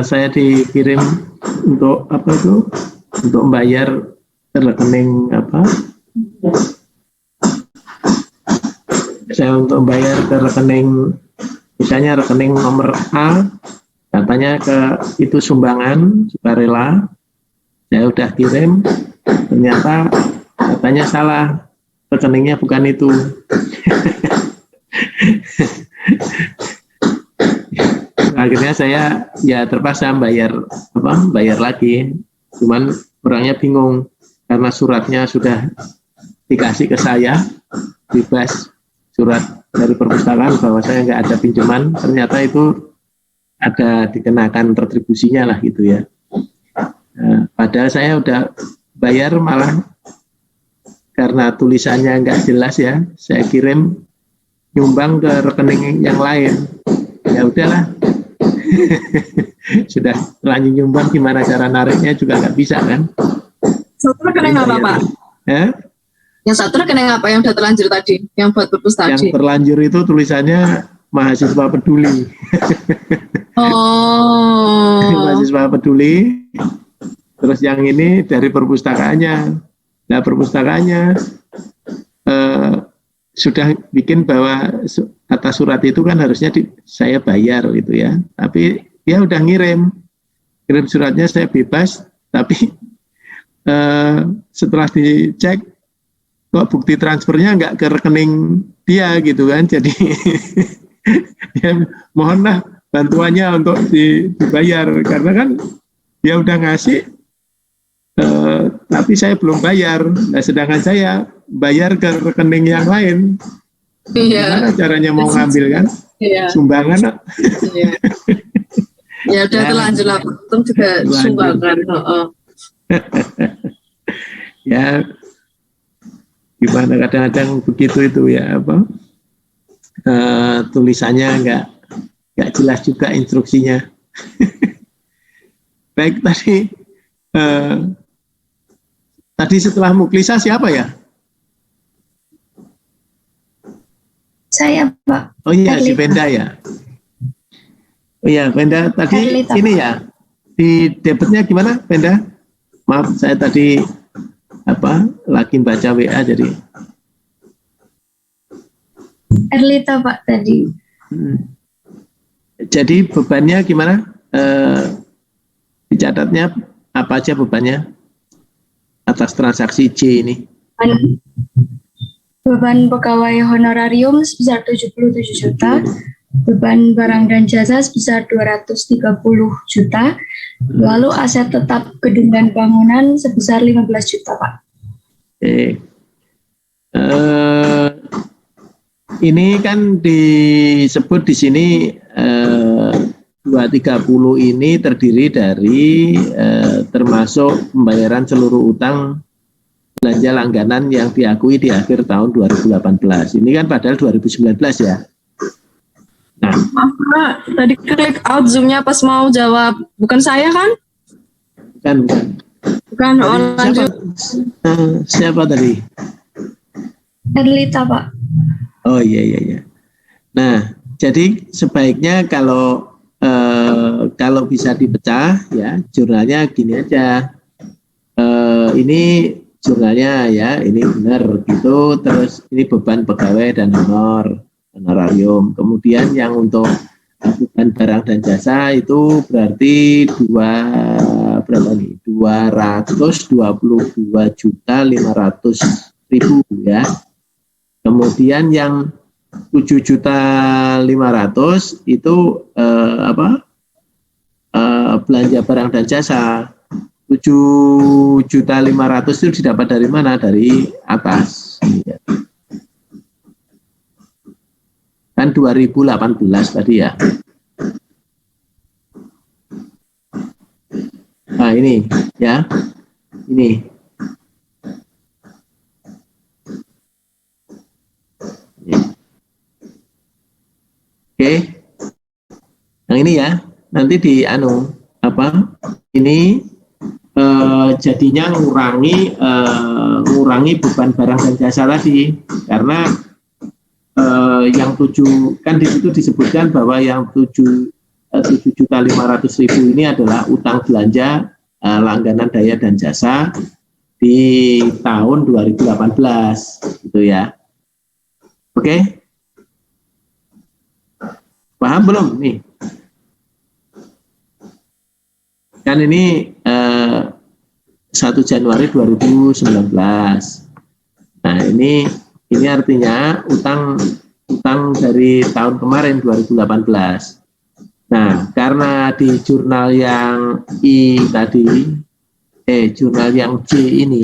saya dikirim untuk apa itu? Untuk membayar rekening apa? Saya untuk membayar ke rekening, misalnya rekening nomor A, katanya ke itu sumbangan sukarela, saya udah kirim, ternyata katanya salah, rekeningnya bukan itu. Akhirnya saya ya terpaksa bayar lagi, cuman orangnya bingung karena suratnya sudah dikasih ke saya bebas, surat dari perpustakaan bahwa saya nggak ada pinjaman, ternyata itu ada dikenakan retribusinya lah gitu ya. Padahal saya udah bayar, malah karena tulisannya nggak jelas ya, saya kirim nyumbang ke rekening yang lain. Ya udahlah, sudah lanjut nyumbang, gimana cara nariknya juga nggak bisa kan. Satu rekening apa Pak? Yang satu rekening apa yang sudah terlanjur tadi, yang buat perpustakaan? Yang terlanjur itu tulisannya mahasiswa peduli. Mahasiswa peduli. Terus yang ini dari perpustakaannya. Nah, perpustakaannya sudah bikin bahwa atas surat itu kan harusnya saya bayar gitu ya. Tapi dia udah ngirim suratnya, saya bebas. Tapi setelah dicek, kok bukti transfernya nggak ke rekening dia gitu kan. Jadi ya mohonlah bantuannya untuk dibayar, karena kan dia udah ngasih, tapi saya belum bayar. Nah, sedangkan saya bayar ke rekening yang lain. Gimana caranya mau ngambil kan? Sumbangan. Ya udah terlanjur lah, untung juga sumbangan. Ya gimana, kadang-kadang begitu itu ya, apa tulisannya nggak jelas juga instruksinya. Baik, tadi setelah Muklisa siapa ya? Saya Pak. Oh iya, si Penda ya. Oh iya, Penda tadi Erlita, ini Pak. Ya di debitnya gimana Penda? Maaf, saya tadi lagi baca WA jadi. Erlita Pak tadi. Jadi bebannya gimana? Dicatatnya apa aja bebannya atas transaksi J ini? Beban pegawai honorarium sebesar 77 juta, beban barang dan jasa sebesar 230 juta, lalu aset tetap gedung dan bangunan sebesar 15 juta Pak. Ini kan disebut di sini 230 ini terdiri dari termasuk pembayaran seluruh utang belanja langganan yang diakui di akhir tahun 2018. Ini kan padahal 2019 ya. Nah, maaf Pak, tadi klik out Zoom-nya pas mau jawab. Bukan saya kan? Bukan. Lanjut. Siapa tadi? Erlita Pak. Oh iya. Nah, jadi sebaiknya kalau bisa dipecah ya, jurnalnya gini aja. Ini jurnalnya ya, ini benar gitu. Terus ini beban pegawai dan honorarium. Kemudian yang untuk beban barang dan jasa itu berarti 222.500.000 ya. Kemudian yang 7.500.000 itu belanja barang dan jasa. 7.500.000 itu didapat dari mana? Dari atas. Kan 2018 tadi ya. Nah ini ya, ini. Oke, yang ini ya, nanti di ini jadinya ngurangi beban barang dan jasa tadi, karena yang 7 kan di situ disebutkan bahwa yang 7 7.500.000 ini adalah utang belanja langganan daya dan jasa di tahun 2018 gitu ya. Oke? Paham belum nih? Kan ini 1 Januari 2019. Nah, ini artinya utang dari tahun kemarin 2018. Nah, karena di jurnal yang jurnal yang C ini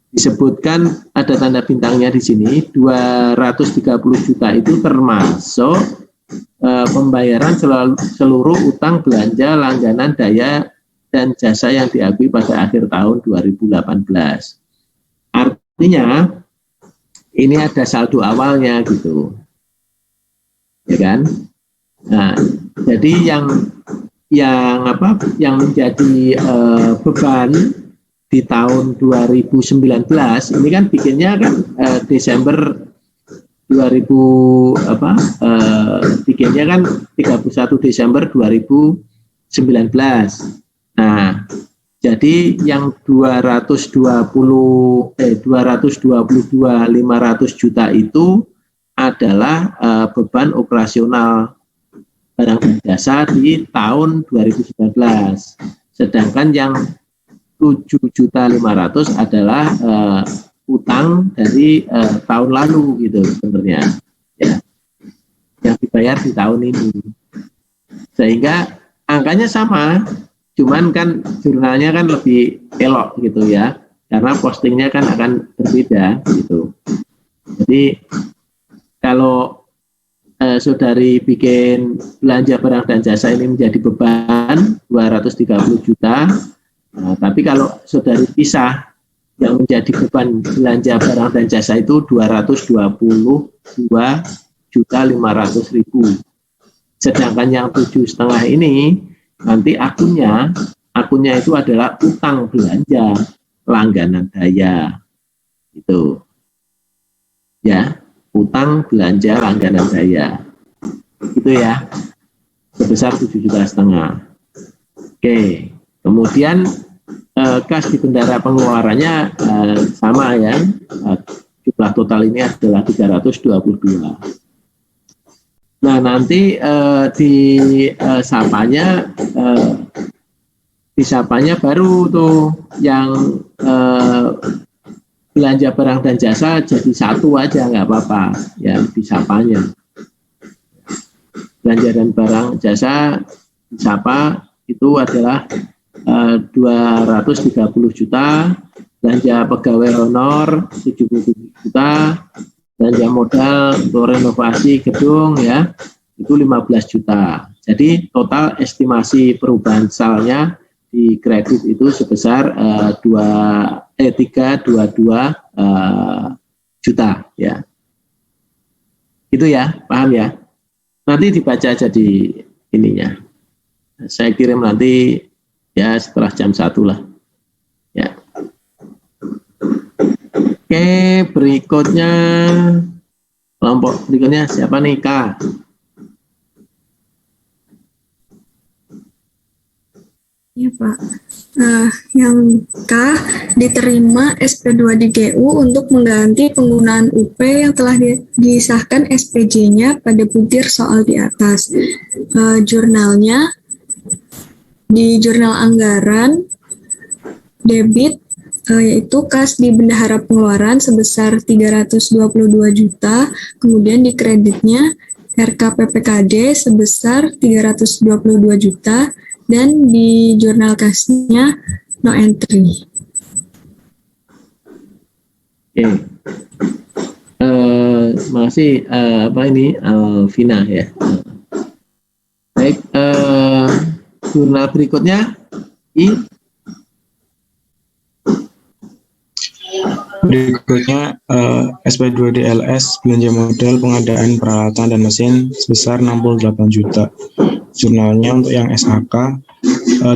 disebutkan ada tanda bintangnya di sini 230 juta itu termasuk pembayaran seluruh utang belanja langganan daya dan jasa yang diakui pada akhir tahun 2018. Artinya ini ada saldo awalnya gitu, ya kan? Nah, jadi yang menjadi beban di tahun 2019 ini kan bikinnya kan Desember bikinnya kan 31 Desember 2019. Nah, jadi yang 222.500 juta itu adalah beban operasional barang dan jasa di tahun 2019. Sedangkan yang 7.500.000 adalah utang dari tahun lalu gitu sebenarnya, ya, yang dibayar di tahun ini. Sehingga angkanya sama, cuman kan jurnalnya kan lebih elok gitu ya, karena postingnya kan akan berbeda gitu. Jadi kalau saudari bikin belanja barang dan jasa ini menjadi beban 230 juta, tapi kalau saudari pisah yang menjadi beban belanja barang dan jasa itu 222.500.000. Sedangkan yang 7,5 ini nanti akunnya itu adalah utang belanja langganan daya. Itu. Ya, utang belanja langganan daya. Itu ya. Sebesar 7,5 juta. Oke. Kemudian kas di bendara pengeluarannya sama ya, jumlah total ini adalah 322. Nah, nanti disapanya baru tuh yang belanja barang dan jasa jadi satu aja, nggak apa-apa ya disapanya. Belanja dan barang jasa disapa itu adalah 230 juta, belanja pegawai honor 77 juta, belanja modal untuk renovasi gedung ya itu 15 juta. Jadi total estimasi perubahan salnya di kredit itu sebesar 322 juta ya. Itu ya, paham ya? Nanti dibaca jadi ininya. Saya kirim nanti ya setelah jam 1 lah. Ya. Oke, berikutnya kelompok berikutnya siapa nih, Kak? Ya Pak, yang K diterima SP2 di GU untuk mengganti penggunaan UP yang telah disahkan SPJ-nya pada butir soal di atas. Jurnalnya di jurnal anggaran debit yaitu kas di bendahara pengeluaran sebesar 322 juta, kemudian di kreditnya RKPPKD sebesar 322 juta, dan di jurnal kasnya no entry. Oke. Terima kasih Vina ya. Baik, jurnal berikutnya Berikutnya SP2DLS belanja modal pengadaan peralatan dan mesin sebesar 68 juta. Jurnalnya untuk yang SAK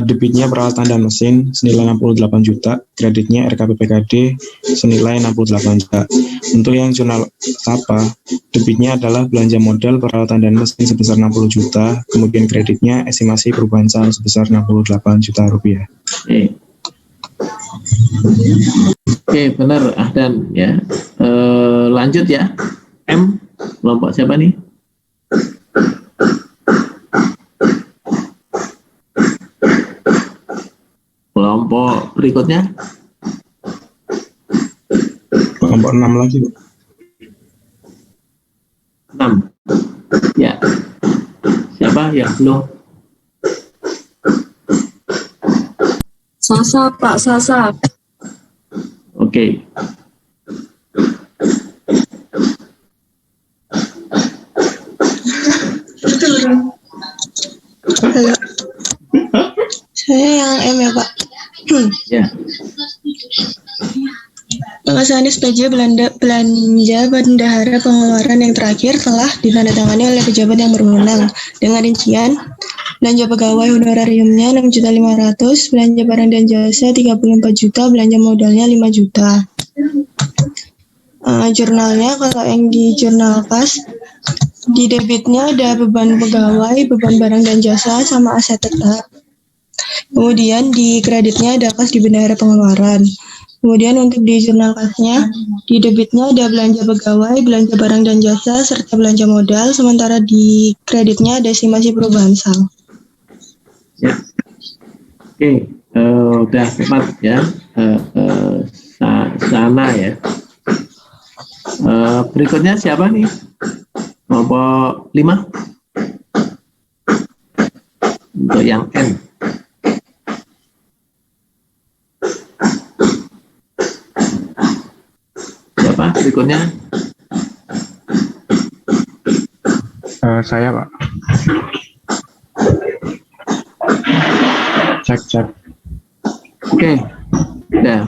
debitnya peralatan dan mesin senilai 68 juta, kreditnya RKPPKD senilai 68 juta. Untuk yang jurnal SAPA, debitnya adalah belanja modal peralatan dan mesin sebesar 60 juta, kemudian kreditnya estimasi perubahan saldo sebesar 68 juta rupiah. Oke, benar Ahdan ya. Lanjut ya. M, kelompok siapa nih? Kelompok berikutnya? Kelompok 6 lagi, Pak. 6. Ya. Siapa yang belum? Sasa, Pak, Sasa. Oke. Halo. Saya yang M ya, Pak. Ya. Pengesahan SPJ belanja bendahara pengeluaran yang terakhir telah ditandatangani oleh pejabat yang berwenang dengan rincian belanja pegawai honorariumnya 6.500.000, belanja barang dan jasa 34 juta, belanja modalnya 5 juta. Jurnalnya kalau yang di jurnal kas, di debitnya ada beban pegawai, beban barang dan jasa sama aset tetap. Kemudian di kreditnya ada kas di bendahara pengeluaran. Kemudian untuk di jurnal kasnya, di debitnya ada belanja pegawai, belanja barang dan jasa, serta belanja modal, sementara di kreditnya ada estimasi perubahan saldo. Ya. Oke, udah tepat ya. Sana ya. Berikutnya siapa nih? Kelompok 5? Untuk yang N. Siapa berikutnya? Saya, Pak. Cek. Oke. Udah.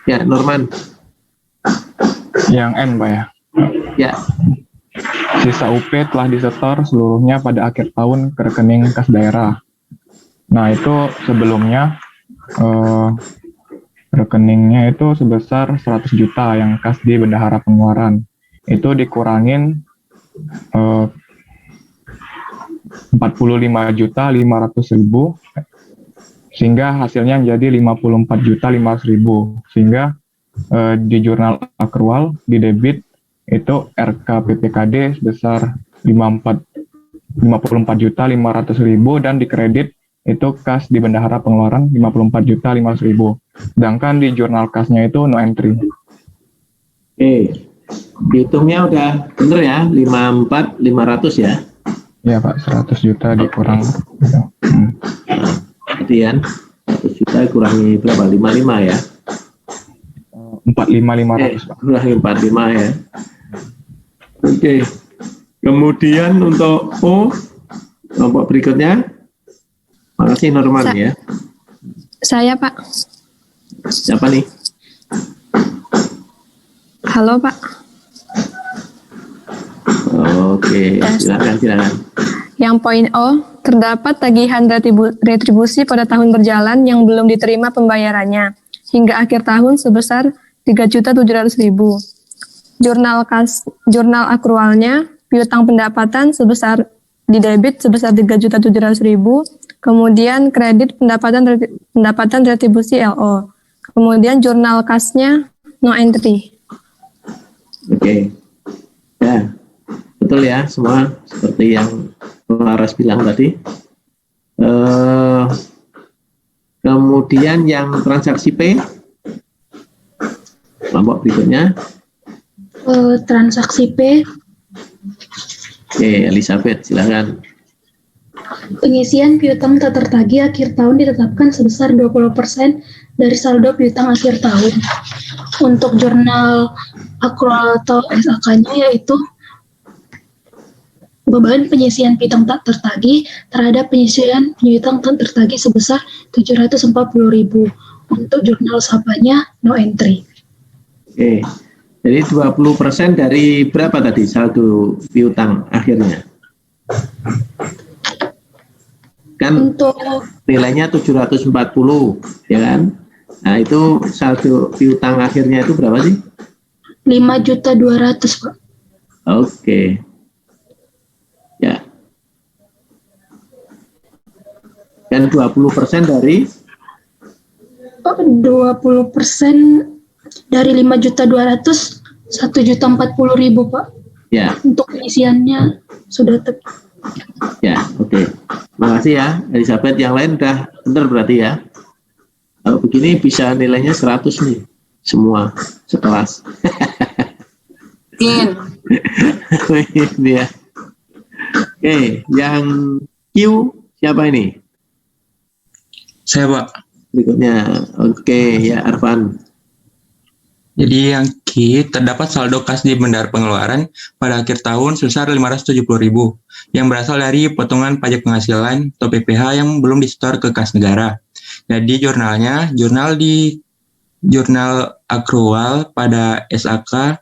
Ya, Norman. Yang N, Pak ya. Ya. Sisa UP telah disetor seluruhnya pada akhir tahun ke rekening kas daerah. Nah, itu sebelumnya rekeningnya itu sebesar 100 juta yang kas di bendahara pengeluaran. Itu dikurangin 45.500.000 sehingga hasilnya menjadi 54.500.000, sehingga di jurnal akrual di debit itu RKPPKD sebesar 54.500.000 dan di kredit itu kas di bendahara pengeluaran 54.500.000. Sedangkan di jurnal kasnya itu no entry. Oke. Hitungnya udah bener ya, 54.500 ya. Iya Pak, 100 juta dikurang. Kemudian 100 juta kurangi berapa? 55 ya? 45.500 Pak. Kurangi 45 ya. Oke. Kemudian untuk O, kelompok berikutnya. Makasih Norman ya. Saya Pak. Siapa nih? Halo Pak. Oke, silakan. Yang poin O, terdapat tagihan retribusi pada tahun berjalan yang belum diterima pembayarannya hingga akhir tahun sebesar 3.700.000. Jurnal akrualnya, piutang pendapatan sebesar di debit sebesar 3.700.000, kemudian kredit pendapatan retribusi LO. Kemudian jurnal kasnya no entry. Oke. Ya. Betul ya, semua seperti yang Laras bilang tadi. Kemudian yang transaksi P, kelompok berikutnya. Transaksi P. Oke, Elizabeth, silakan. Pengisian piutang tak tertagih akhir tahun ditetapkan sebesar 20% dari saldo piutang akhir tahun. Untuk jurnal akrual atau SAK-nya yaitu beban penyisian piutang tak tertagih terhadap penyisian piutang tak tertagih sebesar 740.000. Untuk jurnal SAPA-nya no entry. Oke. Jadi 20% dari berapa tadi saldo piutang akhirnya? Kan Untuk nilainya 740, ya kan? Nah, itu saldo piutang akhirnya itu berapa sih? 5.200.000, Pak. Oke. Ya. Dan 20% dari 20% dari 5.200.000, 1.040.000, Pak. ya. Untuk isiannya sudah Ya, oke. Makasih ya, Elizabeth. Yang lain udah benar berarti ya. Kalau begini bisa nilainya 100 nih, semua sekelas. Ini ya. Oke, yang Q siapa ini? Saya, Pak. Berikutnya, oke, ya Arfan. Jadi yang Q, terdapat saldo kas di bendahara pengeluaran pada akhir tahun sebesar 570.000 yang berasal dari potongan pajak penghasilan atau PPh yang belum disetor ke kas negara. Jadi jurnal akrual pada SAK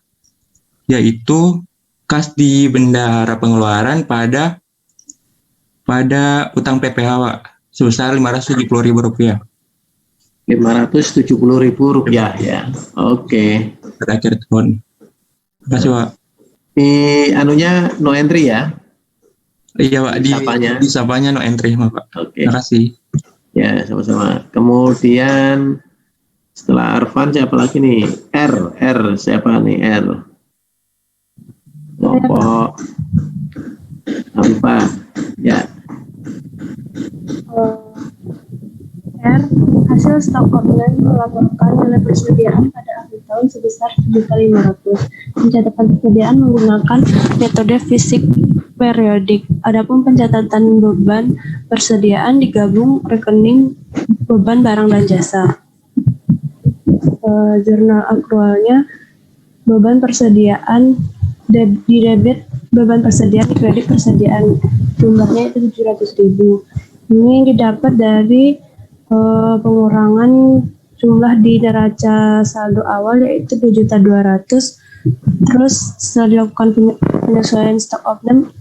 yaitu kas di bendahara pengeluaran pada utang PPh, Pak, sebesar Rp570.000. Rp570.000 ya. Oke. Pada akhir tahun. Terima kasih, Pak. Di anunya no entry ya? Iya, Pak. Di sapanya no entry, Pak. Oke. Terima kasih. Ya, sama-sama. Kemudian setelah Arfan siapa lagi nih? R siapa nih R? Kelompok apa? Ya. R. Hasil stok online melaporkan nilai persediaan pada akhir tahun sebesar 7.500. Pencatatan persediaan menggunakan metode fisik periodik. Adapun pencatatan beban persediaan digabung rekening beban barang dan jasa. Jurnal akrualnya beban persediaan di debit beban persediaan, di kredit persediaan, jumlahnya itu 700.000. Ini didapat dari pengurangan jumlah di neraca saldo awal yaitu 2.200.000. Terus setelah dilakukan penyesuaian stok opname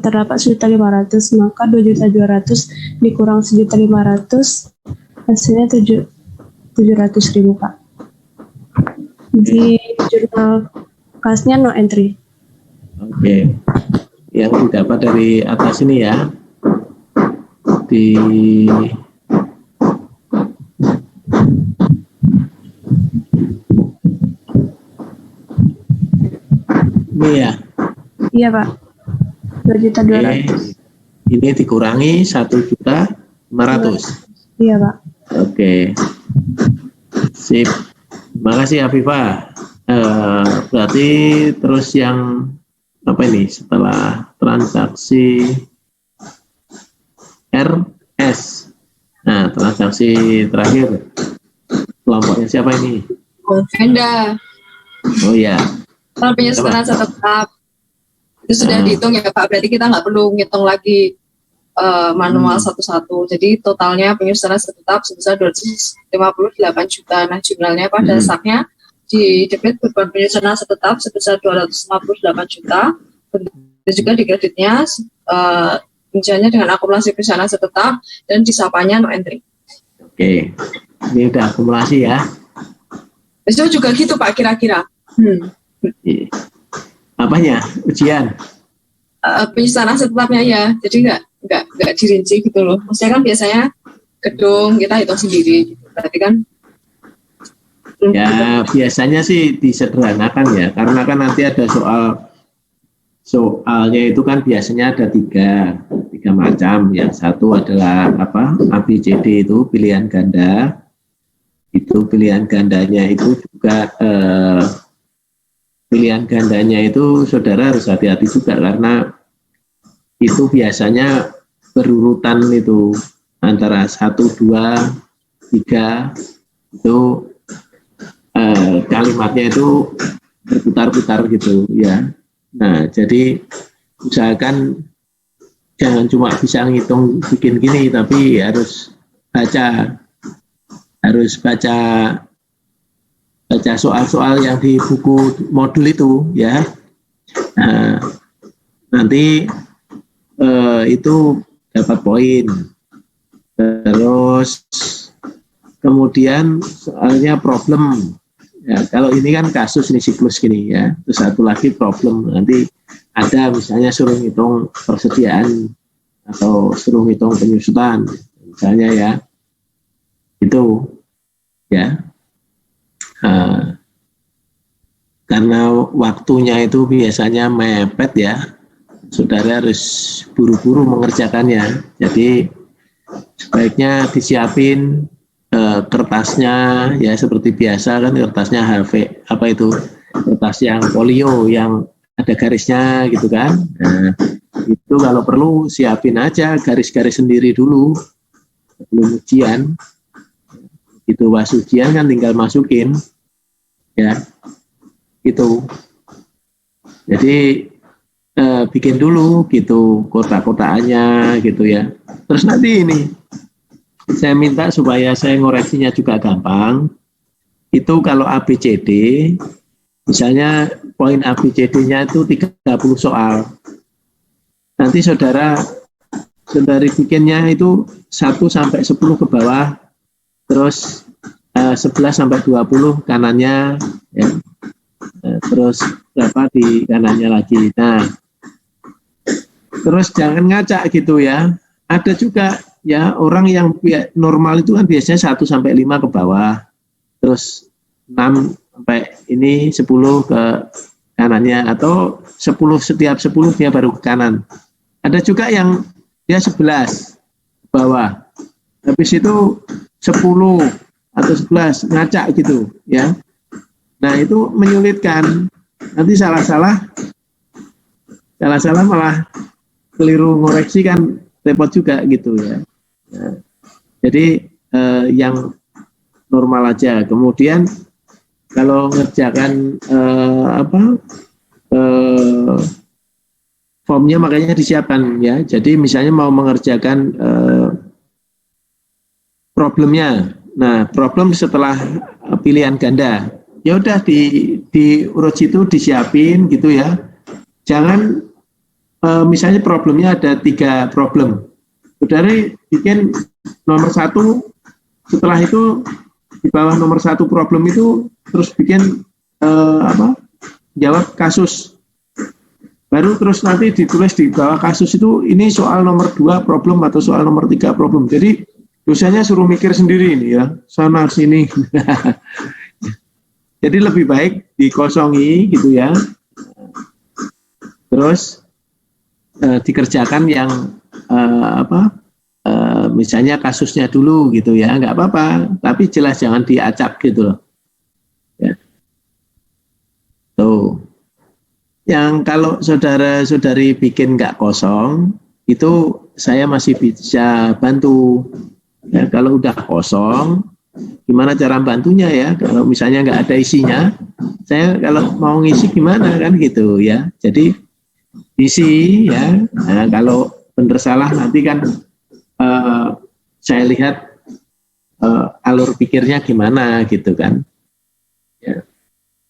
terdapat 1.500.000, maka 2.200.000 dikurang 1.500.000 hasilnya 700.000, Pak. Di jurnal kasnya no entry. Oke. Yang didapat dari atas ini ya. Ini ya. Iya, Pak. 2.200.000. Ini dikurangi 1.500.000. Iya, Pak. Oke. Sip. Terima kasih Afifah. Berarti terus yang apa ini setelah transaksi RS. Nah, transaksi terakhir kelompoknya siapa ini? Venda. Oh ya. Kalau penyusunan tetap itu sudah dihitung ya Pak. Berarti kita nggak perlu ngitung lagi manual satu-satu. Jadi totalnya penyusunan tetap sebesar 258 juta. Nah, jumlahnya pada dasarnya di debit beban penyusunan tetap sebesar 258 juta. Dan juga di kreditnya rinciannya dengan akumulasi penyusunan tetap dan disapanya no entry. Oke. Ini udah akumulasi ya. Itu juga gitu Pak kira-kira. Apanya? Ujian? Penyusunan tetapnya ya. Jadi nggak dirinci gitu loh. Maksudnya kan biasanya gedung kita hitung sendiri. Gitu. Berarti kan ya biasanya sih disederhanakan ya. Karena kan nanti ada soalnya itu kan biasanya ada tiga macam. Yang satu adalah ABCD itu pilihan ganda. Itu pilihan gandanya itu juga pilihan gandanya itu saudara harus hati-hati juga karena itu biasanya berurutan itu antara 1, 2, 3 itu kalimatnya itu berputar-putar gitu ya. Nah jadi usahakan jangan cuma bisa ngitung bikin gini tapi harus baca baca soal-soal yang di buku modul itu ya. Nah, nanti itu dapat poin. Terus kemudian soalnya problem. Ya, kalau ini kan kasus nih siklus gini ya. Terus satu lagi problem. Nanti ada misalnya suruh ngitung persediaan atau suruh ngitung penyusutan misalnya ya. Itu ya. Karena waktunya itu biasanya mepet ya. Saudara harus buru-buru mengerjakannya. Jadi sebaiknya disiapin kertasnya ya seperti biasa kan, kertasnya HV apa itu, kertas yang folio yang ada garisnya gitu kan. Nah, itu kalau perlu siapin aja garis-garis sendiri dulu sebelum ujian. Itu pas ujian kan tinggal masukin ya gitu. Jadi bikin dulu gitu kotak-kotakannya gitu ya. Terus nanti ini saya minta supaya saya ngoreksinya juga gampang. Itu kalau ABCD, misalnya poin ABCD-nya itu 30 soal. Nanti saudari bikinnya itu 1 sampai 10 ke bawah, terus 11 sampai 20 kanannya, ya. Terus berapa di kanannya lagi. Nah, terus jangan ngacak gitu ya. Ada juga ya orang yang normal itu kan biasanya 1 sampai 5 ke bawah, terus 6 sampai ini 10 ke kanannya, atau 10 setiap 10 dia baru ke kanan. Ada juga yang dia 11 ke bawah, habis itu 10 atau 11 ngacak gitu ya. Nah itu menyulitkan, nanti salah-salah malah keliru ngoreksi kan repot juga gitu ya. Nah, jadi yang normal aja. Kemudian kalau ngerjakan formnya makanya disiapkan ya. Jadi misalnya mau mengerjakan problemnya. Nah, problem setelah pilihan ganda. Ya udah di urut situ disiapin gitu ya. Jangan misalnya problemnya ada 3 problem. Saudara bikin nomor 1, setelah itu di bawah nomor 1 problem itu terus bikin jawab kasus. Baru terus nanti ditulis di bawah kasus itu ini soal nomor 2 problem atau soal nomor 3 problem. Jadi dosennya suruh mikir sendiri ini ya, sana sini. Jadi lebih baik dikosongi gitu ya. Terus dikerjakan yang misalnya kasusnya dulu gitu ya, nggak apa-apa, tapi jelas jangan diacak gitu loh. Ya. Tuh. Yang kalau saudara-saudari bikin nggak kosong, itu saya masih bisa bantu. Ya, kalau udah kosong, gimana cara bantunya ya? Kalau misalnya nggak ada isinya, saya kalau mau ngisi gimana kan gitu ya. Jadi isi ya. Nah, kalau benar salah nanti kan saya lihat alur pikirnya gimana gitu kan. Ya.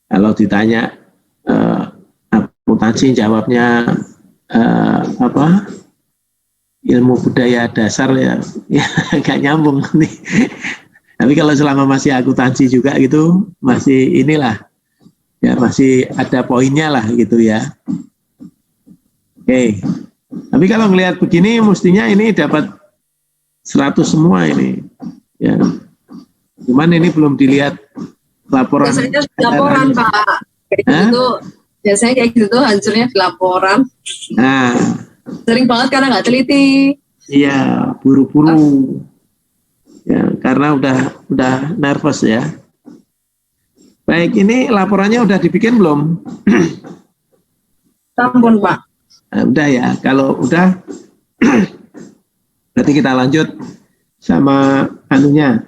Kalau ditanya akuntansi jawabnya ilmu budaya dasar ya nggak nyambung nih. Tapi kalau selama masih akuntansi juga gitu, masih inilah, ya masih ada poinnya lah gitu ya. Oke. Tapi kalau ngelihat begini, mestinya ini dapat 100 semua ini. Ya. Cuman ini belum dilihat laporan. Biasanya laporan Pak. Biasanya kayak gitu tuh hancurnya di laporan. Nah. Sering banget karena nggak teliti. Iya, buru-buru. Ya, karena udah nervous ya. Baik, ini laporannya udah dibikin belum? Sampun Pak. Nah, udah ya. Kalau udah, berarti kita lanjut sama anunya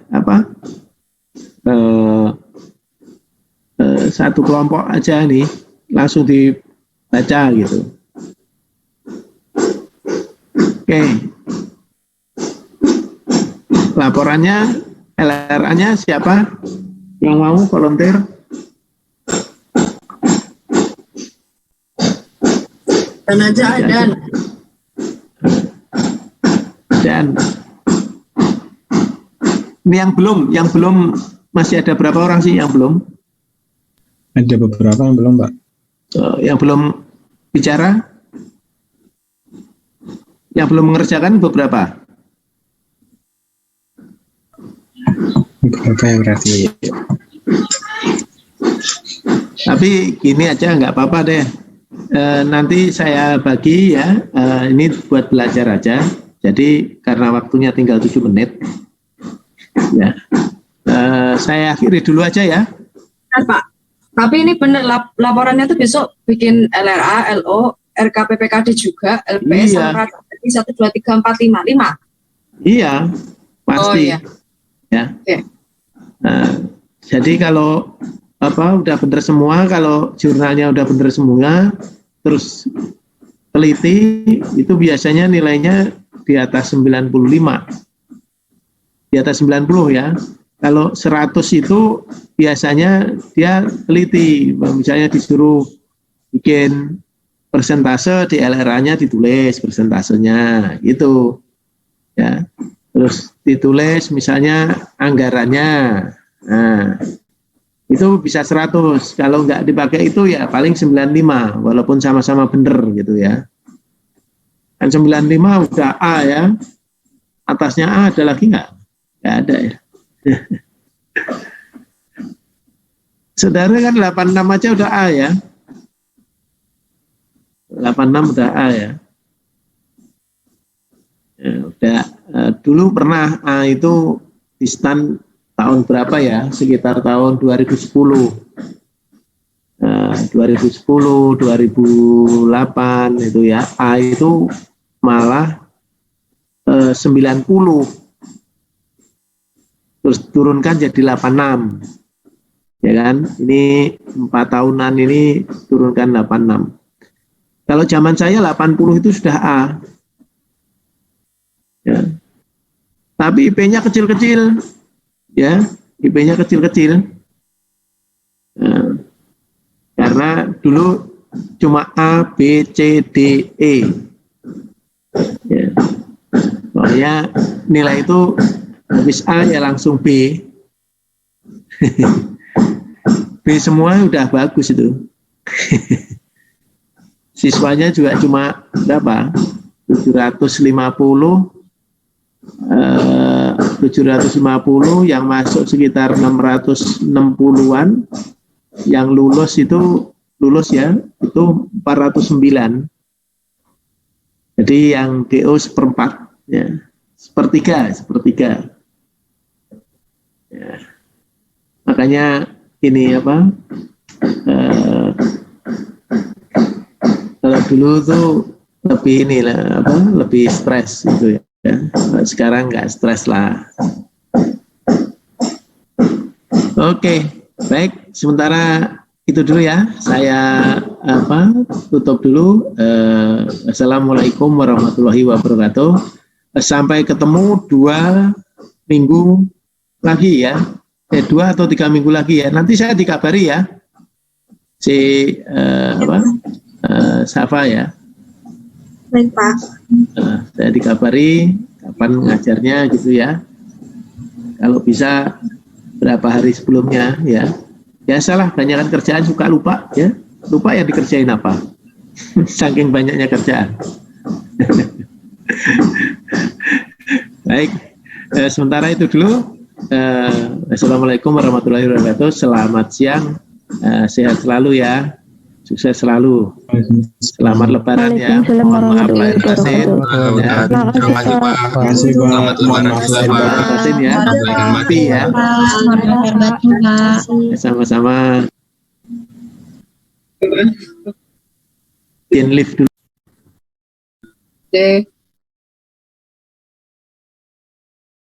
satu kelompok aja nih, langsung dibaca gitu. Oke. Laporannya, LRA-nya siapa yang mau volunteer? Dan aja dan. Dan ini yang belum masih ada berapa orang sih yang belum? Ada beberapa yang belum, Pak. Yang belum bicara? Yang belum mengerjakan beberapa? Beberapa yang berarti. Tapi gini aja nggak apa-apa deh. Nanti saya bagi ya, ini buat belajar aja. Jadi karena waktunya tinggal 7 menit, ya. Saya akhiri dulu aja ya. Pak, tapi ini benar laporannya tuh besok bikin LRA, LO, RKPPKD juga, LPS, Iya. 1, 2, 3, 4, 5. Iya, pasti. Oh iya. Ya. Oke. Jadi kalau udah bener semua, kalau jurnalnya udah bener semua, terus teliti, itu biasanya nilainya di atas 95. Di atas 90 ya. Kalau 100 itu biasanya dia teliti, misalnya disuruh bikin persentase, di LRA-nya ditulis persentasenya, gitu. Ya. Terus ditulis misalnya anggarannya. Nah, itu bisa 100. Kalau nggak dipakai itu ya paling 95, walaupun sama-sama bener gitu ya. Kan 95 udah A ya. Atasnya A ada lagi nggak? Nggak ada ya. Saudara kan 86 aja udah A ya. 86 udah A ya. Ya udah, dulu pernah A itu di stand tahun berapa ya? Sekitar tahun 2010. 2010, 2008 itu ya. A itu malah 90. Terus turunkan jadi 86. Ya kan? Ini 4 tahunan ini turunkan 86. Kalau zaman saya 80 itu sudah A. Ya. Tapi IP-nya kecil-kecil. Ya, IP-nya kecil-kecil. Nah, karena dulu cuma A, B, C, D, E. Ya. Soalnya nilai itu habis A ya langsung B. B semua udah bagus itu. Siswanya juga cuma berapa? 750 yang masuk sekitar 660-an, yang lulus ya itu 409. Jadi yang DO seperempat ya, sepertiga ya. Makanya ini kalau dulu tuh lebih lebih stres gitu ya. Sekarang nggak stres lah. Oke, baik. Sementara itu dulu ya. Saya tutup dulu. Assalamualaikum warahmatullahi wabarakatuh. Sampai ketemu 2 minggu lagi ya. 2 atau 3 minggu lagi ya. Nanti saya dikabari ya. Safa ya. Baik, Pak. Saya dikabari kapan ngajarnya gitu ya. Kalau bisa berapa hari sebelumnya ya. Biasalah, banyakan kerjaan suka lupa ya. Lupa ya dikerjain apa. Saking banyaknya kerjaan. Baik, sementara itu dulu. Assalamualaikum warahmatullahi wabarakatuh. Selamat siang, sehat selalu ya. Sukses selalu. Selamat Lebaran ya. Mohon maaf lahir batin. Terima kasih Pak. Mohon maaf lahir batin ya. Mati ya. Sama-sama. In lift dulu. Oke.